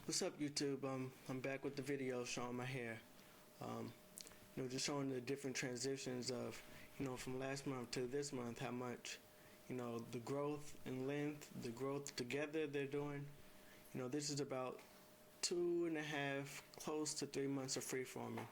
What's up, YouTube? I'm back with the video showing my hair. Um, just showing the different transitions of, from last month to this month, how much, the growth and length, the growth together they're doing. This is about 2.5, close to 3 months of freeforming.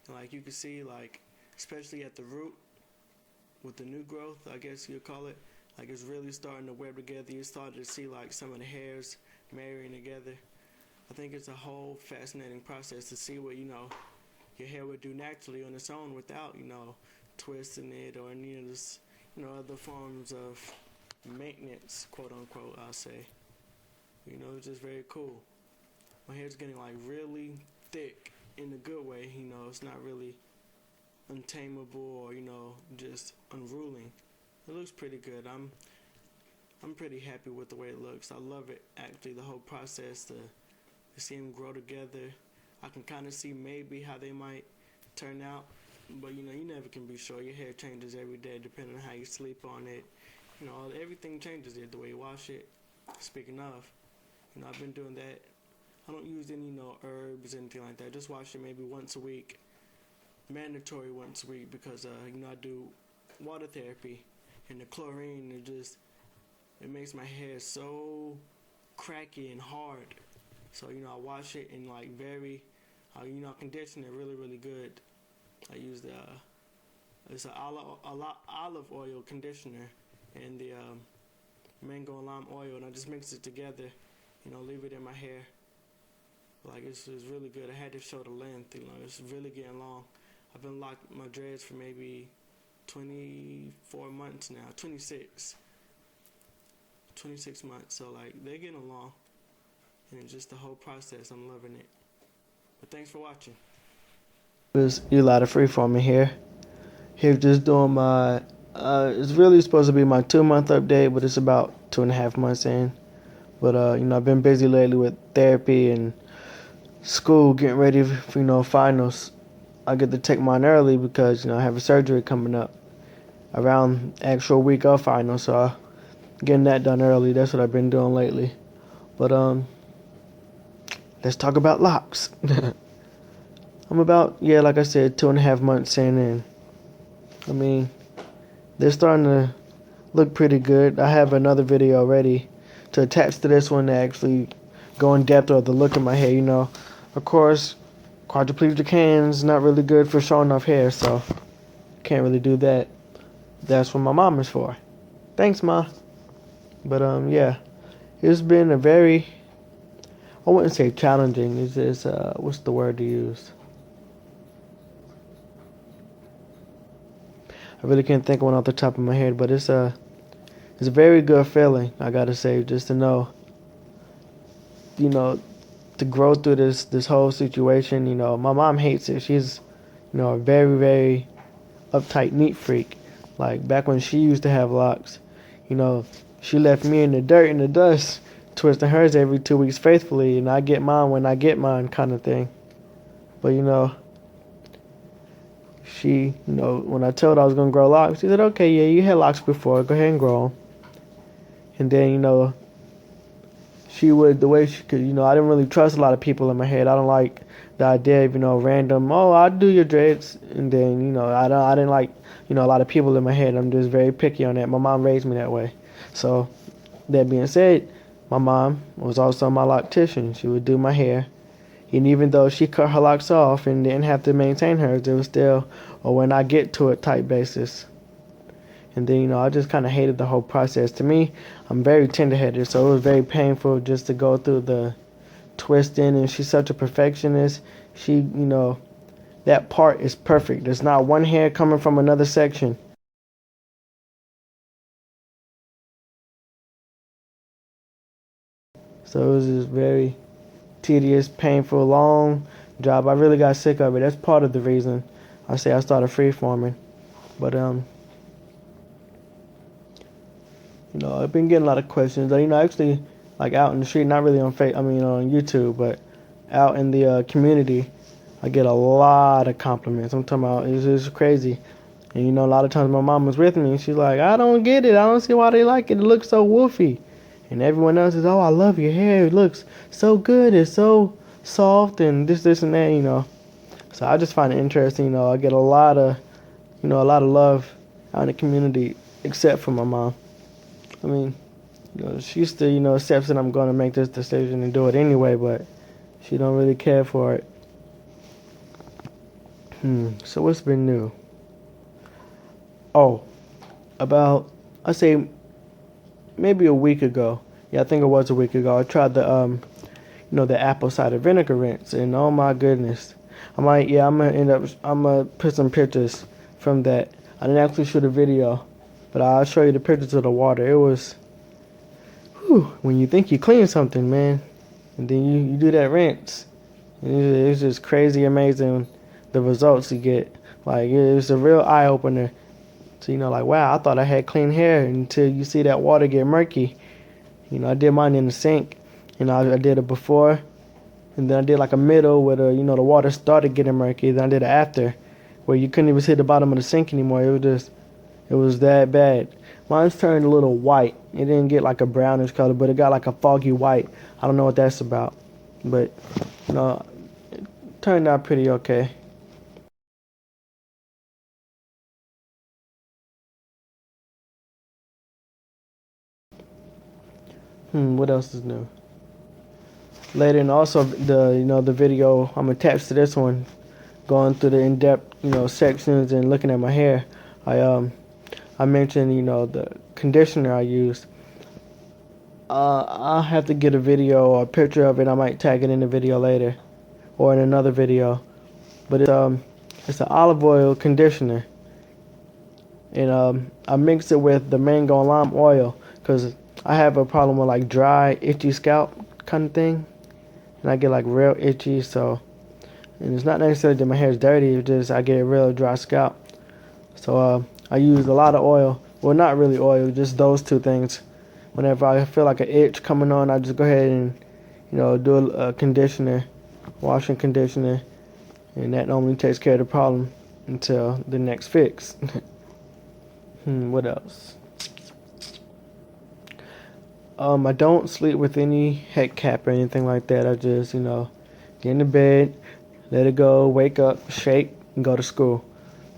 And like you can see, like, especially at the root, with the new growth, I guess you'd call it, like it's really starting to web together. You started to see like some of the hairs marrying together. I think it's a whole fascinating process to see what your hair would do naturally on its own without twisting it or any of this other forms of maintenance, quote unquote. I'll say it's just very cool. My hair's getting like really thick in a good way. It's not really untamable or just unruly. It looks pretty good. I'm pretty happy with the way it looks. I love it, actually, the whole process to see them grow together. I can kind of see maybe how they might turn out, but you never can be sure. Your hair changes every day depending on how you sleep on it. Everything changes it, the way you wash it. Speaking of, I've been doing that. I don't use any herbs or anything like that. Just wash it maybe once a week, mandatory once a week, because I do water therapy, and the chlorine it makes my hair so cracky and hard. So I wash it and like I condition it really good. I use it's an olive oil conditioner and the mango and lime oil, and I just mix it together. Leave it in my hair. Like it's really good. I had to show the length. It's really getting long. I've been locking my dreads for maybe 24 months now. 26 months. So like they're getting along. And just the whole process, I'm loving it. But thanks for watching. There's a lot of freeforming here. Here, just doing my. It's really supposed to be my 2-month update, but it's about 2.5 months in. But I've been busy lately with therapy and school, getting ready for finals. I get to take mine early because I have a surgery coming up around actual week of finals, so getting that done early. That's what I've been doing lately. But let's talk about locks. I'm about, like I said, 2.5 months in, and I mean, they're starting to look pretty good. I have another video ready to attach to this one to actually go in depth of the look of my hair. Of course, quadriplegic hands not really good for showing off hair, so can't really do that. That's what my mom is for. Thanks, Ma. But yeah, it's been a very, I wouldn't say challenging. It's what's the word to use? I really can't think of one off the top of my head, but it's a very good feeling, I gotta say, just to know, to grow through this whole situation. My mom hates it. She's, a very, very uptight, neat freak. Like back when she used to have locks, she left me in the dirt and the dust, twisting hers every 2 weeks faithfully, and I get mine when I get mine, kind of thing. But she, when I told her I was gonna grow locks, she said, "Okay, yeah, you had locks before. Go ahead and grow them." And then she would, the way she could, I didn't really trust a lot of people in my head. I don't like the idea of random. Oh, I'll do your dreads, and then I didn't like a lot of people in my head. I'm just very picky on that. My mom raised me that way. So that being said, my mom was also my loctician. She would do my hair. And even though she cut her locks off and didn't have to maintain hers, it was still a when I get to it type basis. And then, I just kind of hated the whole process. To me, I'm very tender-headed, so it was very painful just to go through the twisting. And she's such a perfectionist. She, that part is perfect. There's not one hair coming from another section. So it was just very tedious, painful, long job. I really got sick of it. That's part of the reason I say I started freeforming. But I've been getting a lot of questions. Actually, like out in the street, not really on on YouTube, but out in the community, I get a lot of compliments. I'm talking about it's crazy. And a lot of times my mom was with me, and she's like, "I don't get it. I don't see why they like it. It looks so woofy." And everyone else is, oh, I love your hair. It looks so good. It's so soft and this and that, you know. So I just find it interesting, you know. I get a lot of love out in the community, except for my mom. I mean, you know, she still, you know, accepts that I'm going to make this decision and do it anyway, but she don't really care for it. So what's been new? Oh, about, I say, maybe a week ago. Yeah, I think it was a week ago. I tried the, the apple cider vinegar rinse, and oh my goodness. I'm gonna put some pictures from that. I didn't actually shoot a video, but I'll show you the pictures of the water. It was, when you think you clean something, man, and then you do that rinse. It's just crazy amazing the results you get. Like, it's a real eye opener. So, you know, like, wow, I thought I had clean hair until you see that water get murky. You know, I did mine in the sink. You know, I did it before, and then I did like a middle where the water started getting murky. Then I did it after, where you couldn't even see the bottom of the sink anymore. It was that bad. Mine's turned a little white. It didn't get like a brownish color, but it got like a foggy white. I don't know what that's about, but you know, it turned out pretty okay. What else is new? Later, and also the video I'm attached to this one, going through the in-depth sections and looking at my hair. I mentioned the conditioner I used. I'll have to get a video or a picture of it. I might tag it in the video later, or in another video. But it's an olive oil conditioner, and I mix it with the mango and lime oil because I have a problem with like dry, itchy scalp kind of thing, and I get like real itchy. So, and it's not necessarily that my hair is dirty; it's just I get a real dry scalp. So I use a lot of oil. Well, not really oil, just those two things. Whenever I feel like an itch coming on, I just go ahead and do a conditioner, washing conditioner, and that normally takes care of the problem until the next fix. What else? I don't sleep with any head cap or anything like that. I just, get in the bed, let it go, wake up, shake, and go to school.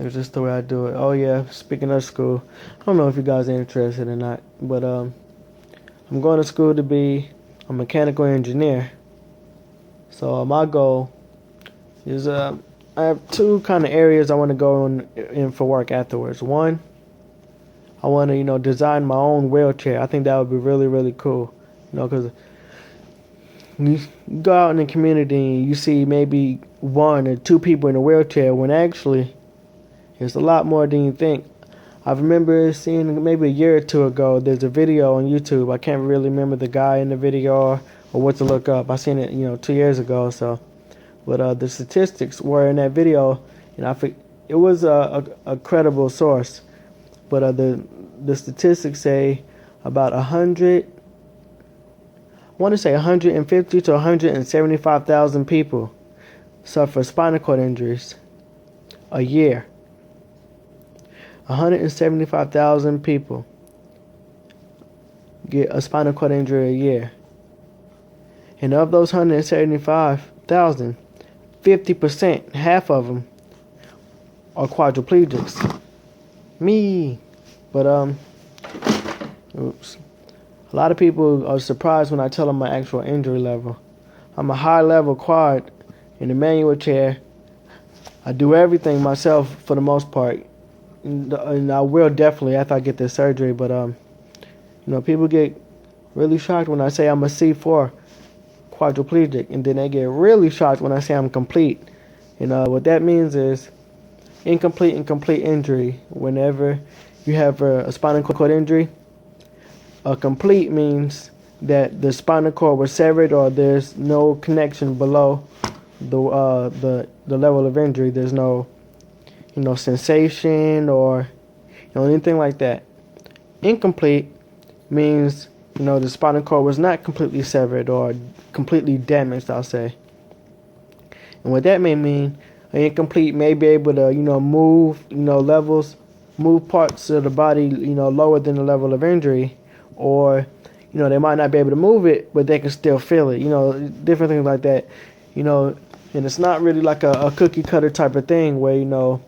It's just the way I do it. Oh yeah, speaking of school, I don't know if you guys are interested or not, but I'm going to school to be a mechanical engineer. So my goal is I have two kind of areas I want to go in for work afterwards. One, I want to design my own wheelchair. I think that would be really, really cool. Because you go out in the community and you see maybe one or two people in a wheelchair when actually it's a lot more than you think. I remember seeing maybe a year or two ago, there's a video on YouTube. I can't really remember the guy in the video or what to look up. I seen it 2 years ago. So, but the statistics were in that video, and it was a credible source. But the statistics say about 150 to 175,000 people suffer spinal cord injuries a year. 175,000 people get a spinal cord injury a year. And of those 175,000, 50%, half of them, are quadriplegics. Me. But, oops. A lot of people are surprised when I tell them my actual injury level. I'm a high-level quad in a manual chair. I do everything myself for the most part. And I will definitely after I get this surgery, but people get really shocked when I say I'm a C4 quadriplegic, and then they get really shocked when I say I'm complete. What that means is incomplete and complete injury. Whenever you have a spinal cord injury, a complete means that the spinal cord was severed or there's no connection below the level of injury. There's no sensation or anything like that. Incomplete means the spinal cord was not completely severed or completely damaged, I'll say. And what that may mean, an incomplete may be able to move move parts of the body lower than the level of injury, or they might not be able to move it, but they can still feel it. Different things like that. And it's not really like a cookie cutter type of thing where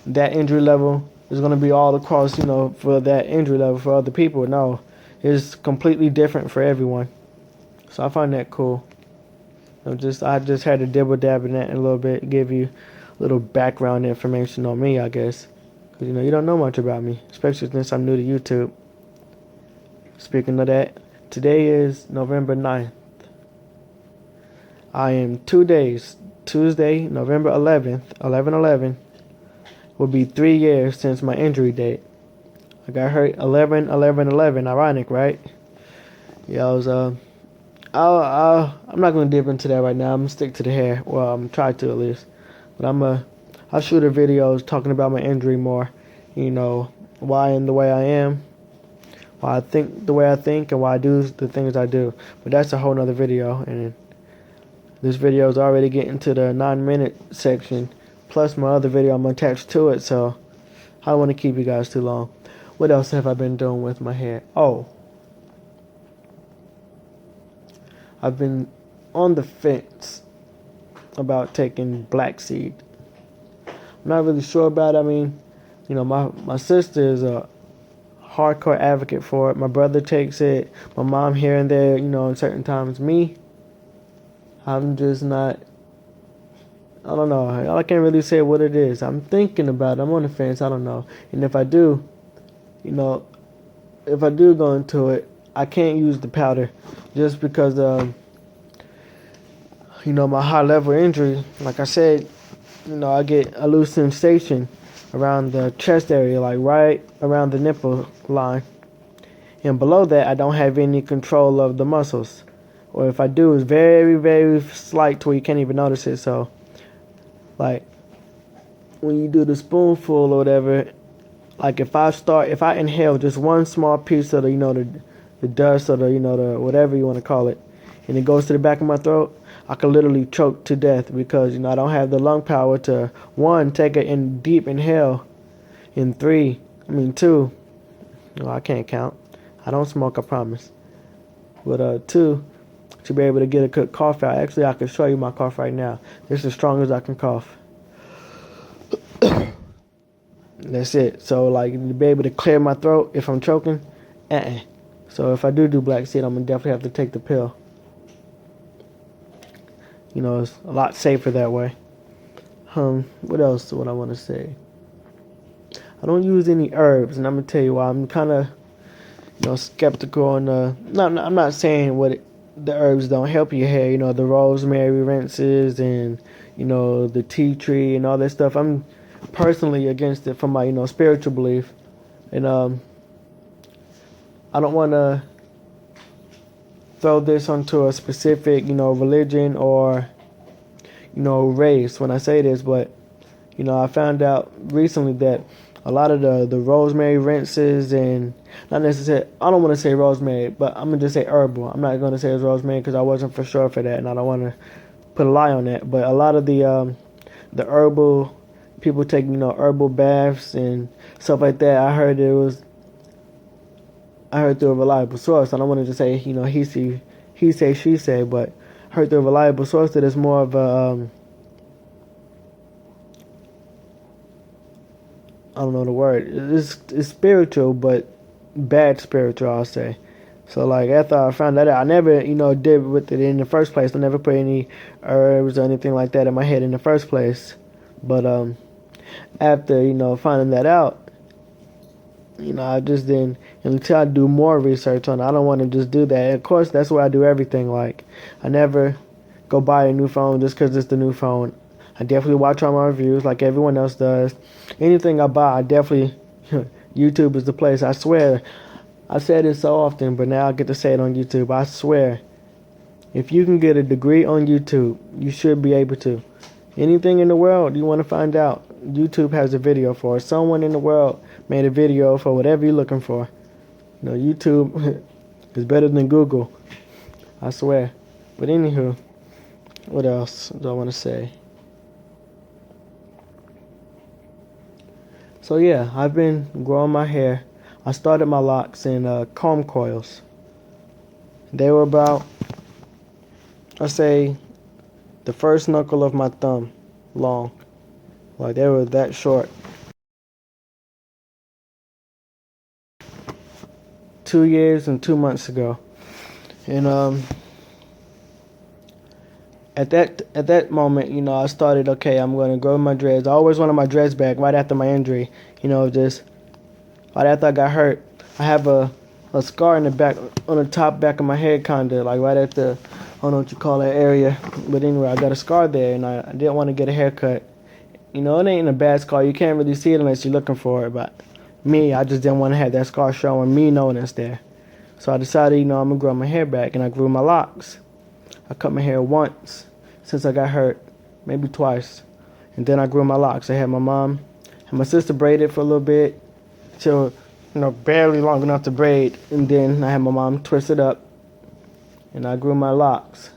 that injury level is going to be all across. For that injury level for other people. No, it's completely different for everyone. So I find that cool. I just had to dibble dab in that a little bit, give you a little background information on me, I guess. Because, you don't know much about me, especially since I'm new to YouTube. Speaking of that, today is November 9th. I am 2 days, Tuesday, November 11th, 11/11, will be 3 years since my injury date. I got hurt 11/11/11, ironic, right? Yeah, I'm not going to dip into that right now. I'm going to stick to the hair. Well, I'm trying to at least. But I'll shoot a video talking about my injury more. Why I'm the way I am. Why I think the way I think and why I do the things I do. But that's a whole nother video. And this video is already getting to the 9-minute section. Plus my other video I'm attached to it. So I don't want to keep you guys too long. What else have I been doing with my hair? Oh. I've been on the fence about taking black seed. I'm not really sure about it. I mean, my sister is a hardcore advocate for it. My brother takes it. My mom here and there, in certain times. Me, I'm just not, I don't know. I can't really say what it is. I'm thinking about it. I'm on the fence. I don't know. And if I do, if I do go into it, I can't use the powder just because my high level injury, like I said, I get a loose sensation around the chest area, like right around the nipple line. And below that, I don't have any control of the muscles. Or if I do, it's very, very slight to where you can't even notice it. So, like, when you do the spoonful or whatever, like if I inhale just one small piece of the dust or the whatever you want to call it, and it goes to the back of my throat, I could literally choke to death because I don't have the lung power to, one, take a deep inhale, and two, I can't count. I don't smoke, I promise. But two, to be able to get a good cough out. Actually, I can show you my cough right now. This is as strong as I can cough. That's it. So, like, to be able to clear my throat if I'm choking, So if I do black seed, I'm going to definitely have to take the pill. It's a lot safer that way. What else would I want to say? I don't use any herbs, and I'm going to tell you why. I'm kind of, skeptical on I'm not saying the herbs don't help your hair, the rosemary rinses and, the tea tree and all that stuff. I'm personally against it from my, spiritual belief. And I don't want to throw this onto a specific, religion or, race when I say this, but, I found out recently that a lot of the rosemary rinses and not necessarily, I don't want to say rosemary, but I'm going to just say herbal. I'm not going to say it's rosemary because I wasn't for sure for that, and I don't want to put a lie on that. But a lot of the herbal, people take, herbal baths and stuff like that. I heard through a reliable source. I don't want to just say, he say, she say, but I heard through a reliable source that it's more of a, I don't know the word. It's spiritual, but bad spiritual, I'll say. So, like, after I found that out, I never, did with it in the first place. I never put any herbs or anything like that in my head in the first place. But after, finding that out, I just didn't, until I do more research on it, I don't want to just do that. And of course, that's where I do everything. Like, I never go buy a new phone just because it's the new phone. I definitely watch all my reviews like everyone else does. Anything I buy, I definitely, YouTube is the place. I swear, I said it so often, but now I get to say it on YouTube. I swear, if you can get a degree on YouTube, you should be able to. Anything in the world you want to find out, YouTube has a video for it. Someone in the world made a video for whatever you're looking for. YouTube is better than Google. I swear. But anywho, what else do I want to say? So yeah, I've been growing my hair. I started my locks in comb coils. They were about, I say, the first knuckle of my thumb long. Like they were that short. 2 years and 2 months ago. And at that moment, I started, okay, I'm gonna grow my dreads. I always wanted my dreads back right after my injury. Just right after I got hurt. I have a scar in the back, on the top back of my head, kinda like right at the, I don't know what you call that area, but anyway, I got a scar there, and I didn't want to get a haircut. It ain't a bad scar. You can't really see it unless you're looking for it. But me, I just didn't want to have that scar showing me knowing it's there. So I decided, I'm gonna grow my hair back, and I grew my locks. I cut my hair once since I got hurt, maybe twice, and then I grew my locks. I had my mom and my sister braided for a little bit, till barely long enough to braid, and then I had my mom twist it up, and I grew my locks.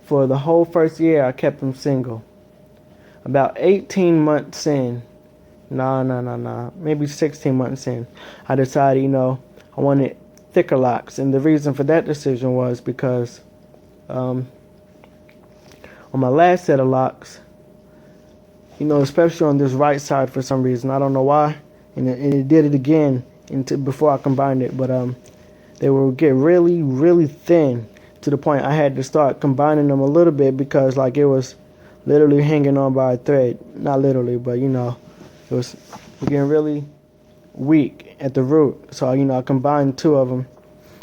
For the whole first year, I kept them single. About 18 months in, maybe 16 months in, I decided, I wanted thicker locks. And the reason for that decision was because on my last set of locks, especially on this right side for some reason, I don't know why, and it did it again before I combined it, but they would get really, really thin to the point I had to start combining them a little bit because it was literally hanging on by a thread. Not literally, but it was getting really weak at the root. So I combined two of them.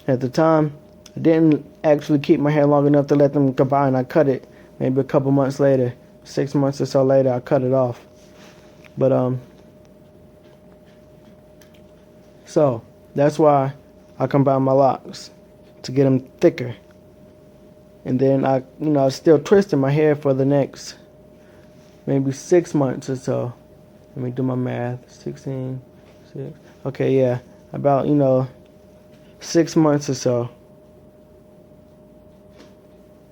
At the time, I didn't actually keep my hair long enough to let them combine. I cut it maybe a couple months later, 6 months or so later. I cut it off. But so that's why I combined my locks to get them thicker. And then I was still twisting my hair for the next maybe 6 months or so. Let me do my math. 16, 6. Okay, yeah. About, 6 months or so.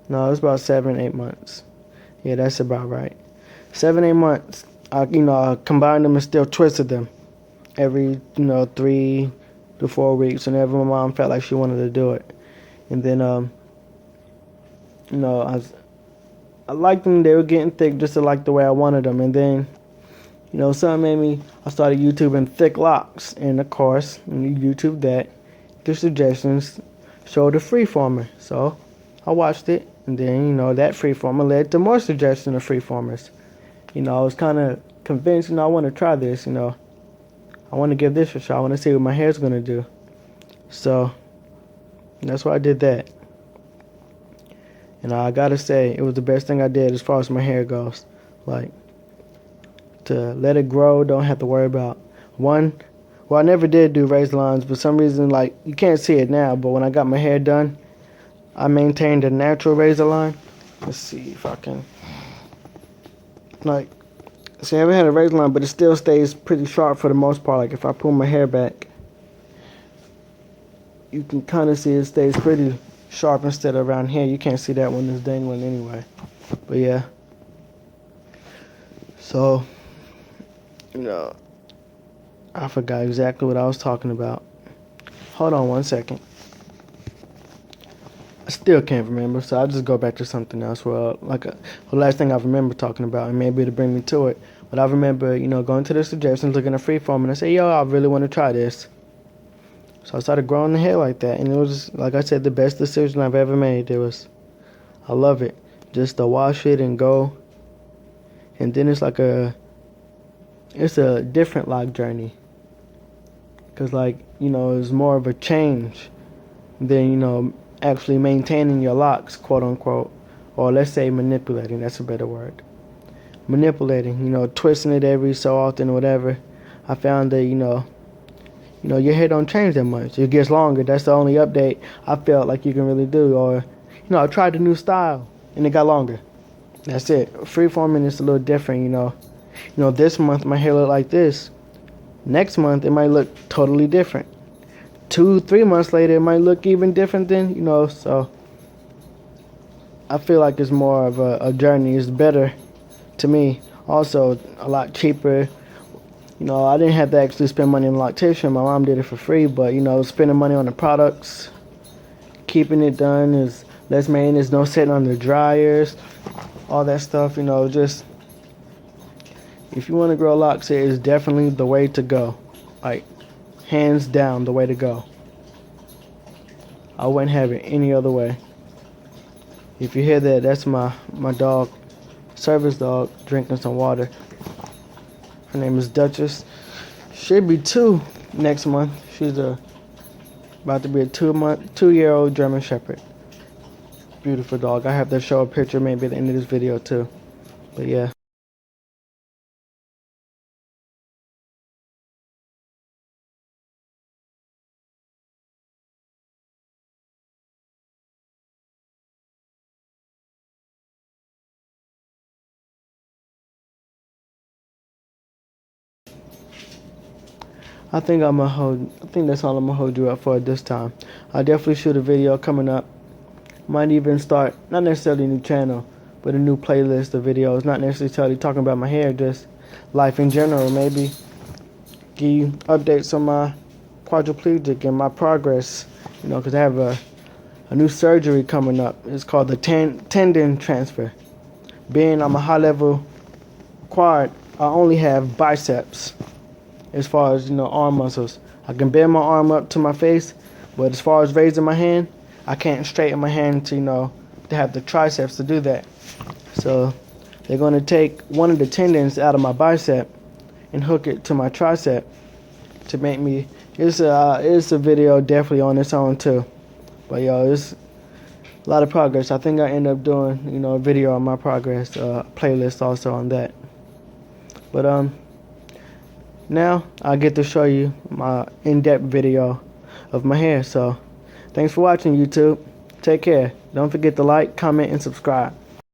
No, it was about 7, 8 months. Yeah, that's about right. 7, 8 months. I combined them and still twisted them every, 3 to 4 weeks whenever my mom felt like she wanted to do it. And then, I liked them. They were getting thick just to like the way I wanted them. And then, something made me, I started YouTubing thick locks. And of course, when you YouTube that, the suggestions showed a Freeformer. So I watched it. And then, that Freeformer led to more suggestions of Freeformers. I was kind of convinced, I want to try this, I want to give this a shot. I want to see what my hair's going to do. So that's why I did that. And I gotta say, it was the best thing I did as far as my hair goes. To let it grow, don't have to worry about I never did do raised lines. For some reason, you can't see it now, but when I got my hair done, I maintained a natural razor line. Let's see if I can. See, I haven't had a razor line, but it still stays pretty sharp for the most part. If I pull my hair back, you can kind of see it stays pretty sharp instead of around here. You can't see that one is dangling anyway. But yeah. So, I forgot exactly what I was talking about. Hold on one second. I still can't remember, so I'll just go back to something else. The last thing I remember talking about, and maybe it'll bring me to it. But I remember, going to the suggestions, looking at Freeform, and I say, I really want to try this. So I started growing the hair like that, and it was, like I said, the best decision I've ever made. I love it. Just to wash it and go. And then it's it's a different lock journey. Because, it's more of a change than, actually maintaining your locks, quote unquote. Or let's say manipulating, that's a better word. Manipulating, twisting it every so often or whatever. I found that, your hair don't change that much. It gets longer. That's the only update I felt like you can really do. Or, I tried the new style and it got longer. That's it. Freeforming is a little different, this month my hair looked like this. Next month it might look totally different. 2-3 months later it might look even different then, so I feel like it's more of a journey. It's better to me. Also a lot cheaper. I didn't have to actually spend money on lactation. My mom did it for free, but spending money on the products, keeping it done, is less maintenance, no sitting on the dryers, all that stuff. Just if you want to grow locks, it is definitely the way to go. Like, hands down, the way to go. I wouldn't have it any other way. If you hear that, that's my dog, service dog, drinking some water. Her name is Duchess. Should be 2 next month. She's about to be a 2-year-old German Shepherd. Beautiful dog. I have to show a picture maybe at the end of this video too. But yeah. I think that's all I'm gonna hold you up for this time. I'll definitely shoot a video coming up. Might even start, not necessarily a new channel, but a new playlist of videos. Not necessarily talking about my hair, just life in general. Maybe give you updates on my quadriplegic and my progress. Because I have a new surgery coming up. It's called the tendon transfer. Being I'm a high level quad, I only have biceps. As far as arm muscles, I can bend my arm up to my face, but as far as raising my hand, I can't straighten my hand to have the triceps to do that. So they're going to take one of the tendons out of my bicep and hook it to my tricep to make me. It's a video definitely on its own too, but it's a lot of progress. I think I end up doing a video on my progress, playlist also on that. But now I get to show you my in-depth video of my hair. So thanks for watching, YouTube. Take care. Don't forget to like, comment, and subscribe.